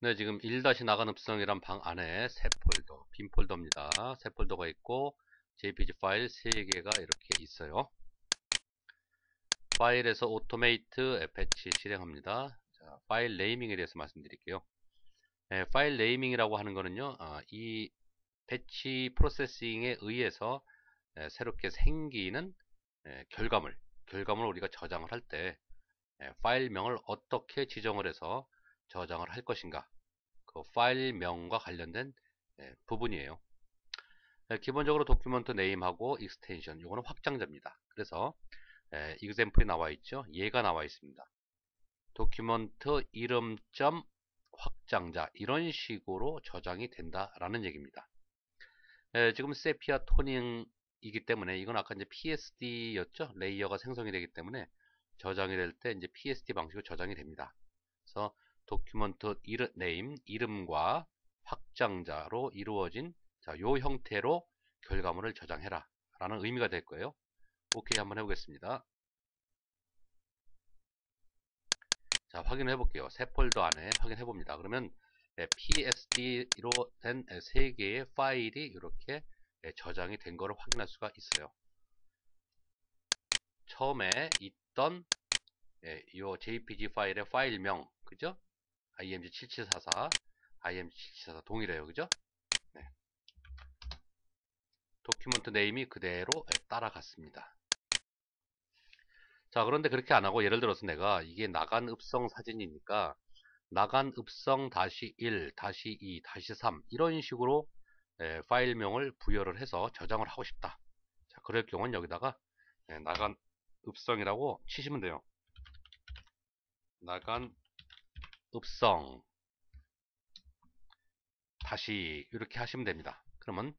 네, 지금 1 나간 읍성이란 방 안에 새 폴더, 빈 폴더입니다. 새 폴더가 있고 JPG 파일 3개가 이렇게 있어요. 파일에서 오토메이트 패치 실행합니다. 자, 파일 네이밍에 대해서 말씀드릴게요. 네, 파일 네이밍이라고 하는 거는요, 이 패치 프로세싱에 의해서 새롭게 생기는 결과물 우리가 저장을 할 때 파일명을 어떻게 지정을 해서 저장을 할 것인가, 그 파일명과 관련된 부분이에요. 기본적으로 도큐먼트 네임하고 익스텐션, 이거는 확장자입니다. 그래서 example이 나와 있죠. 얘가 나와 있습니다. 도큐먼트 이름점 확장자, 이런 식으로 저장이 된다라는 얘기입니다. 지금 세피아 토닝이기 때문에, 이건 아까 이제 PSD였죠. 레이어가 생성이 되기 때문에 저장이 될 때 이제 PSD 방식으로 저장이 됩니다. 그래서 도큐먼트 네임, 이름과 확장자로 이루어진, 자, 요 형태로 결과물을 저장해라 라는 의미가 될 거예요. 오케이, 한번 해보겠습니다. 자, 확인해 볼게요. 새 폴더 안에 확인해 봅니다. 그러면 PSD로 된 3개의 파일이 이렇게 저장이 된 거를 확인할 수가 있어요. 처음에 있던 이 JPG 파일의 파일명, 그죠? img7744, img7744 동일해요, 그죠? 네. 도큐먼트 네임이 그대로 따라갔습니다. 자, 그런데 그렇게 안 하고, 예를 들어서 내가 이게 나간 읍성 사진이니까 나간 읍성 -1, -2, -3 이런 식으로 파일명을 부여를 해서 저장을 하고 싶다. 자, 그럴 경우는 여기다가 나간 읍성이라고 치시면 돼요. 나간 읍성 다시 이렇게 하시면 됩니다. 그러면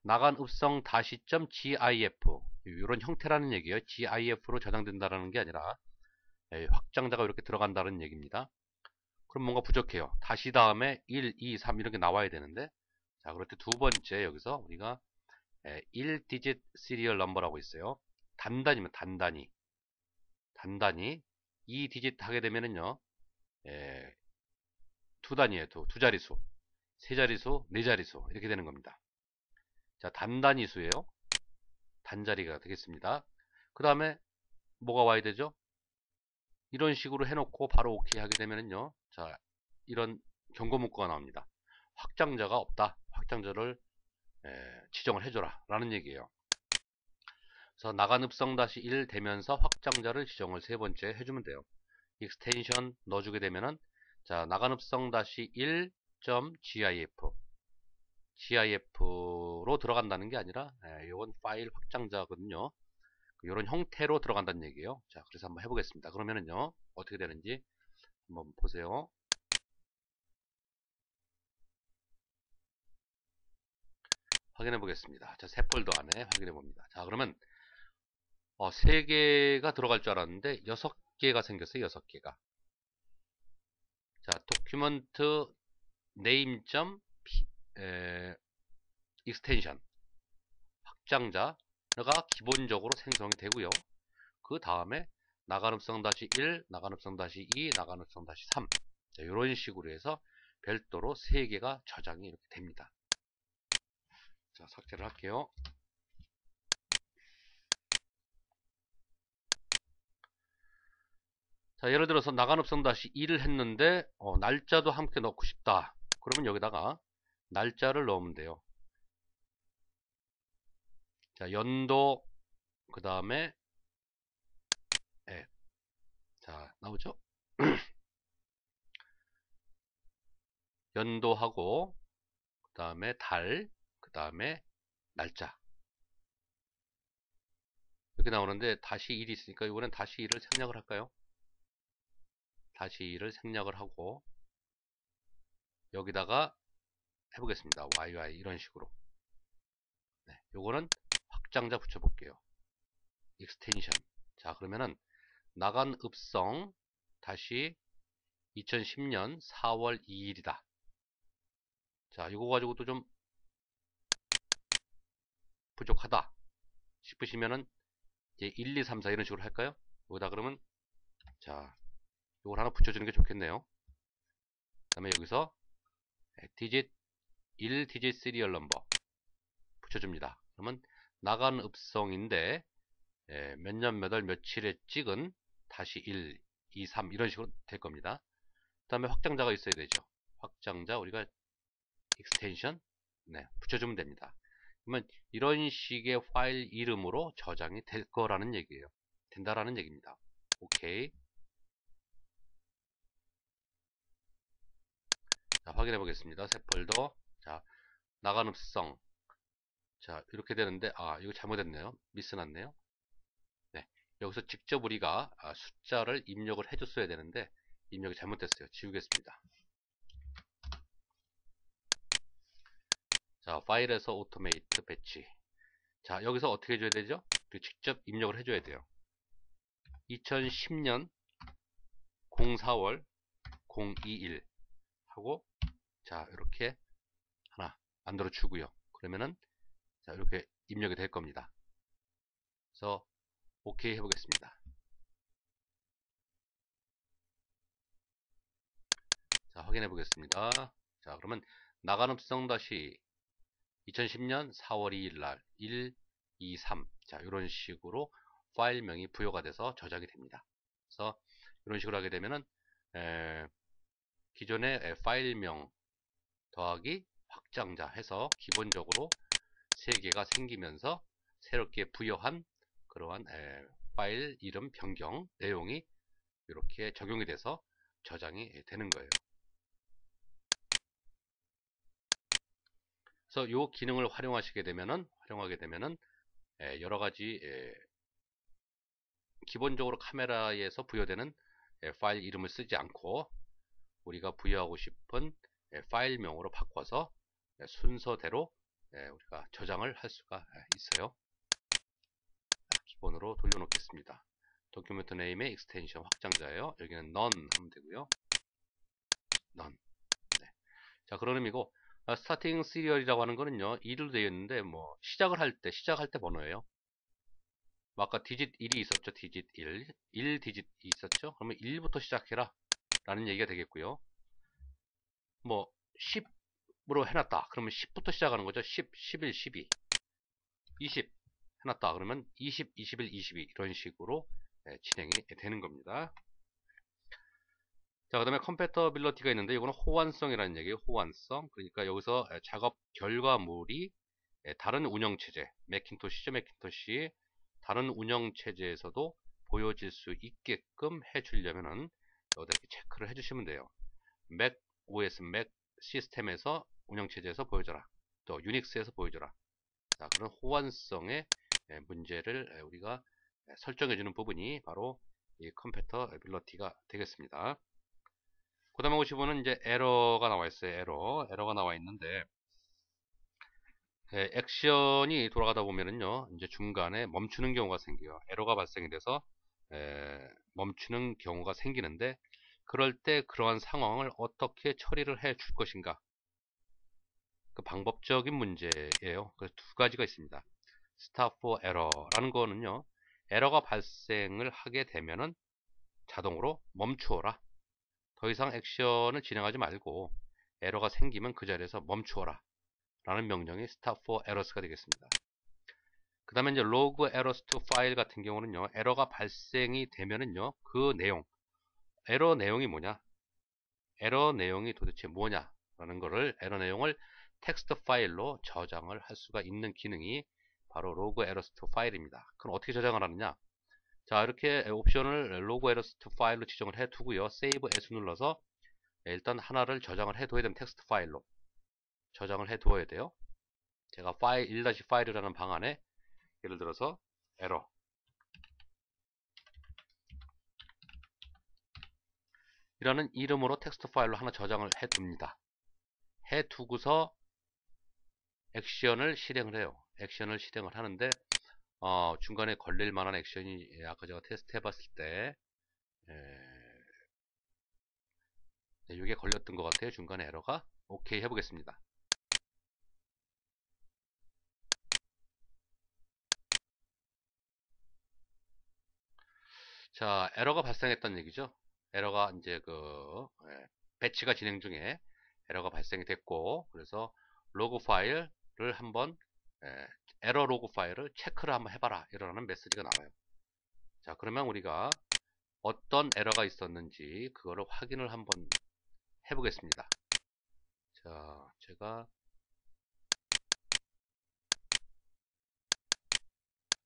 나간 읍성 -gif 이런 형태라는 얘기예요. gif로 저장된다는 게 아니라 확장자가 이렇게 들어간다는 얘기입니다. 그럼 뭔가 부족해요. 다시 다음에 1, 2, 3 이렇게 나와야 되는데, 자, 그럴 때 두 번째 여기서 우리가 1디짓 시리얼 넘버라고 있어요. 단단히면 단단히 2디짓 하게 되면은요, 두 단위에요. 두 자릿수, 세 자릿수, 네 자릿수 이렇게 되는 겁니다. 자, 단단위수예요. 단자리가 되겠습니다. 그 다음에 뭐가 와야 되죠? 이런 식으로 해놓고 바로 오케이 하게 되면은요, 자, 이런 경고 문구가 나옵니다. 확장자가 없다. 확장자를 지정을 해줘라 라는 얘기예요. 그래서 나간 읍성 -1 되면서 확장자를 지정을 세 번째 해주면 돼요. 익스텐션 넣어주게 되면은, 자, 나간 읍성 -1.gif로 들어간다는 게 아니라 이건 파일 확장자거든요. 이런 형태로 들어간다는 얘기예요. 자, 그래서 한번 해보겠습니다. 그러면은요, 어떻게 되는지 한번 보세요. 확인해 보겠습니다. 자, 새 폴더 안에 확인해 봅니다. 자, 그러면 3개가 들어갈 줄 알았는데 6개가 생겼어요. 6개가. 자, 도큐먼트 네임.점 익스텐션 확장자가 기본적으로 생성이 되고요. 그 다음에 나간읍성 -1, 나간읍성 -2, 나간읍성 -3 이런 식으로 해서 별도로 3개가 저장이 이렇게 됩니다. 자, 삭제를 할게요. 자, 예를 들어서 나간읍성 -2를 했는데 날짜도 함께 넣고 싶다. 그러면 여기다가 날짜를 넣으면 돼요. 자, 연도, 그 다음에 자, 나오죠? 연도하고, 그 다음에 달, 그 다음에 날짜 이렇게 나오는데, 다시 1이 있으니까 이번엔 다시 1을 생략을 할까요? 다시 1을 생략을 하고 여기다가 해보겠습니다. YY 이런 식으로. 네, 요거는 확장자 붙여볼게요. 익스텐션. 자, 그러면은 나간 읍성 다시 2010년 4월 2일이다. 자, 이거 가지고도 좀 부족하다 싶으시면은 이제 1, 2, 3, 4 이런 식으로 할까요? 여기다 그러면, 자, 이걸 하나 붙여주는 게 좋겠네요. 그 다음에 여기서 digit 1 digit serial number 붙여줍니다. 그러면 나간 읍성인데 몇 년 몇 월 며칠에 찍은 다시 1, 2, 3 이런 식으로 될 겁니다. 그 다음에 확장자가 있어야 되죠. 확장자 우리가 extension 붙여주면 됩니다. 그러면 이런 식의 파일 이름으로 저장이 될 거라는 얘기예요. 된다라는 얘기입니다. 오케이. 자, 확인해 보겠습니다. 새 폴더. 자, 나간 읍성. 자, 이렇게 되는데, 이거 잘못했네요. 미스 났네요. 네. 여기서 직접 우리가 숫자를 입력을 해줬어야 되는데, 입력이 잘못됐어요. 지우겠습니다. 자, 파일에서 오토메이트 배치. 자, 여기서 어떻게 해줘야 되죠? 직접 입력을 해줘야 돼요. 2010년 04월 021 하고, 자, 이렇게 하나 만들어 주고요. 그러면은, 자, 이렇게 입력이 될 겁니다. 그래서, 오케이 해보겠습니다. 자, 확인해 보겠습니다. 자, 그러면 나간 읍성 다시 2010년 4월 2일 날 1, 2, 3. 자, 이런 식으로 파일명이 부여가 돼서 저장이 됩니다. 그래서 이런 식으로 하게 되면은 기존의 파일명 더하기 확장자 해서 기본적으로 3개가 생기면서 새롭게 부여한 그러한 파일 이름 변경 내용이 이렇게 적용이 돼서 저장이 되는 거예요. 그래서 이 기능을 활용하게 되면은 여러 가지 기본적으로 카메라에서 부여되는 파일 이름을 쓰지 않고 우리가 부여하고 싶은 파일명으로 바꿔서 순서대로 우리가 저장을 할 수가 있어요. 기본으로 돌려놓겠습니다. 도큐멘트 네임의 익스텐션 확장자예요. 여기는 none 하면 되고요. none. 네. 자, 그런 의미고 스타팅 시리얼이라고 하는 거는요 2로 되어 있는데 뭐 시작할 때 번호예요. 뭐 아까 디짓 1이 있었죠. 디짓 1 디짓 있었죠. 그러면 1부터 시작해라 라는 얘기가 되겠고요. 뭐 10으로 해놨다 그러면 10부터 시작하는 거죠. 10, 11, 12 20 해놨다 그러면 20, 21, 22 이런 식으로 진행이 되는 겁니다. 자, 그 다음에 컴패터빌러티가 있는데 이거는 호환성이라는 얘기예요. 호환성. 그러니까 여기서 작업 결과물이 다른 운영체제, 매킨토시죠. 매킨토시 다른 운영체제에서도 보여질 수 있게끔 해주려면은 여기다 이렇게 체크를 해주시면 돼요. 맥 OS, 맥 시스템에서 운영체제에서 보여줘라. 또 유닉스에서 보여줘라. 자, 그런 호환성의 문제를 우리가 설정해주는 부분이 바로 이 컴패터빌러티가 되겠습니다. 그 다음에 50번은 이제 에러가 나와 있어요. 에러가 나와 있는데 액션이 돌아가다 보면은요 이제 중간에 멈추는 경우가 생겨요. 에러가 발생이 돼서 멈추는 경우가 생기는데 그럴 때 그러한 상황을 어떻게 처리를 해 줄 것인가, 그 방법적인 문제예요. 그래서 두 가지가 있습니다. Stop for Error라는 거는요 에러가 발생을 하게 되면은 자동으로 멈추어라, 더 이상 액션을 진행하지 말고 에러가 생기면 그 자리에서 멈추어라 라는 명령이 stop for errors가 되겠습니다. 그 다음에 이제 log errors to file 같은 경우는요 에러가 발생이 되면은요 그 내용, 에러 내용이 뭐냐, 에러 내용이 도대체 뭐냐 라는 거를, 에러 내용을 텍스트 파일로 저장을 할 수가 있는 기능이 바로 log errors to file입니다. 그럼 어떻게 저장을 하느냐, 자, 이렇게 옵션을 log errors to file로 지정을 해 두고요 save as 눌러서 일단 하나를 저장을 해 둬야 되는 텍스트 파일로 저장을 해 두어야 돼요. 제가 파일 1-파일이라는 방안에 예를 들어서 에러 이라는 이름으로 텍스트 파일로 하나 저장을 해 둡니다. 해 두고서 액션을 실행을 해요. 액션을 실행을 하는데 중간에 걸릴 만한 액션이 아까 제가 테스트 해봤을 때 이게 걸렸던 것 같아요. 중간에 에러가. 오케이 해보겠습니다. 자, 에러가 발생했던 얘기죠. 에러가 이제 배치가 진행 중에 에러가 발생이 됐고, 그래서 로그 파일을 한번 에러 로그 파일을 체크를 한번 해봐라 이러는 메시지가 나와요. 자, 그러면 우리가 어떤 에러가 있었는지 그거를 확인을 한번 해보겠습니다. 자, 제가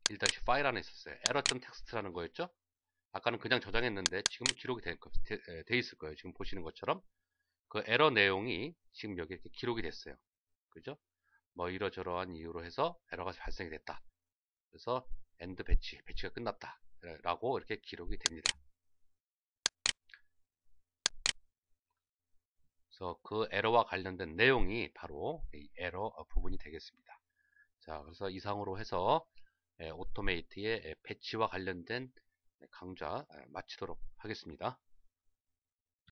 1- 파일 안에 있었어요. error.txt라는 거였죠. 아까는 그냥 저장했는데 지금은 기록이 돼 있을 거예요. 지금 보시는 것처럼 그 에러 내용이 지금 여기 이렇게 기록이 됐어요. 그죠? 뭐 이러저러한 이유로 해서 에러가 발생이 됐다. 그래서 엔드 배치가 끝났다 라고 이렇게 기록이 됩니다. 그래서 그 에러와 관련된 내용이 바로 이 에러 부분이 되겠습니다. 자, 그래서 이상으로 해서 오토메이트의 배치와 관련된 강좌 마치도록 하겠습니다.